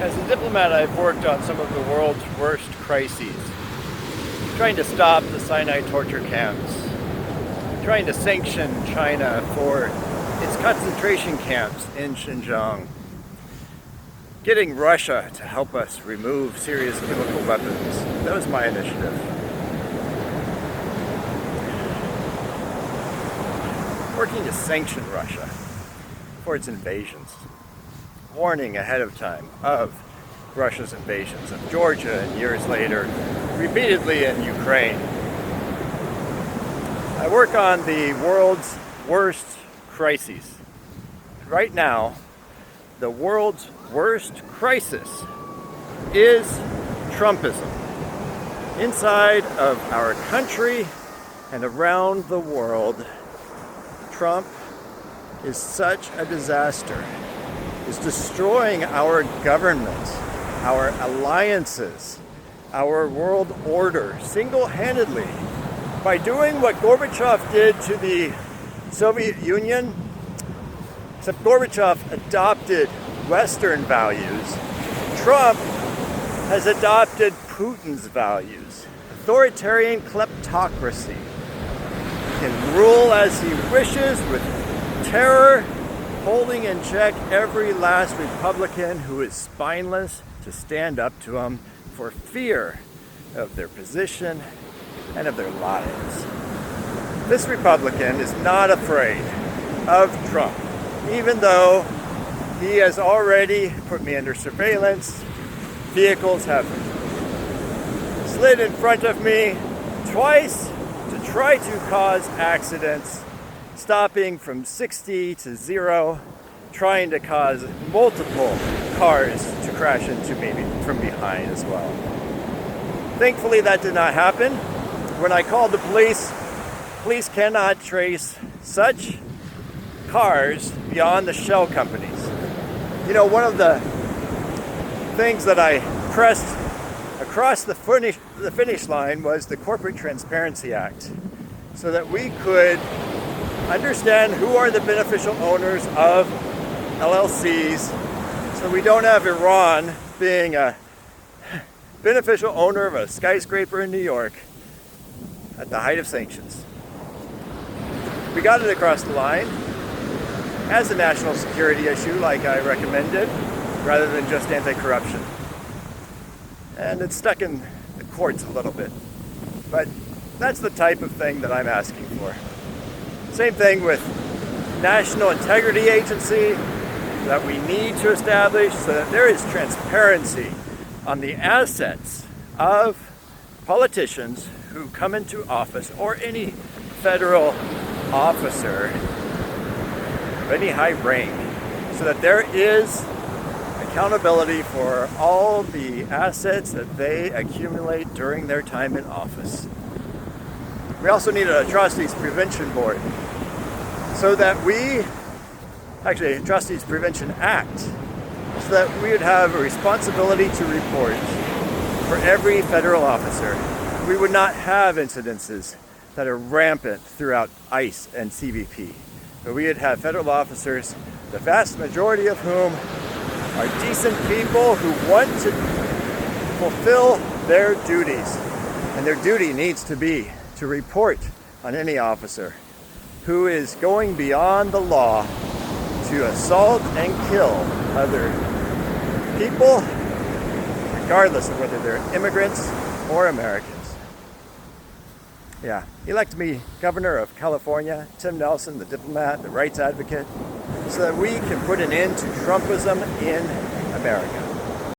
As a diplomat, I've worked on some of the world's worst crises, trying to stop the cyanide torture camps, trying to sanction China for its concentration camps in Xinjiang, getting Russia to help us remove serious chemical weapons. That was my initiative. Working to sanction Russia for its invasions. Warning ahead of time of Russia's invasions of Georgia and years later, repeatedly in Ukraine. I work on the world's worst crises. Right now, the world's worst crisis is Trumpism. Inside of our country and around the world, Trump is such a disaster. Is destroying our government, our alliances, our world order single-handedly by doing what Gorbachev did to the Soviet Union. Except Gorbachev adopted Western values. Trump has adopted Putin's values. Authoritarian kleptocracy. He can rule as he wishes with terror, holding in check every last Republican who is spineless to stand up to him for fear of their position and of their lives. This Republican is not afraid of Trump, even though he has already put me under surveillance. Vehicles have slid in front of me twice to try to cause accidents, stopping from 60 to 0, trying to cause multiple cars to crash into me from behind as well. Thankfully, that did not happen. When I called the police cannot trace such cars beyond the shell companies. You know, one of the things that I pressed across the finish line was the Corporate Transparency Act, so that we could understand who are the beneficial owners of LLCs, so we don't have Iran being a beneficial owner of a skyscraper in New York at the height of sanctions. We got it across the line as a national security issue, like I recommended, rather than just anti-corruption. And it's stuck in the courts a little bit. But that's the type of thing that I'm asking for. Same thing with National Integrity Agency that we need to establish so that there is transparency on the assets of politicians who come into office, or any federal officer of any high rank, so that there is accountability for all the assets that they accumulate during their time in office. We also need an Atrocities Prevention Board, so that Atrocities Prevention Act, so that we would have a responsibility to report for every federal officer. We would not have incidences that are rampant throughout ICE and CBP, but we would have federal officers, the vast majority of whom are decent people who want to fulfill their duties. And their duty needs to be to report on any officer who is going beyond the law to assault and kill other people, regardless of whether they're immigrants or Americans. Yeah, elect me governor of California, Tim Nelson, the diplomat, the rights advocate, so that we can put an end to Trumpism in America.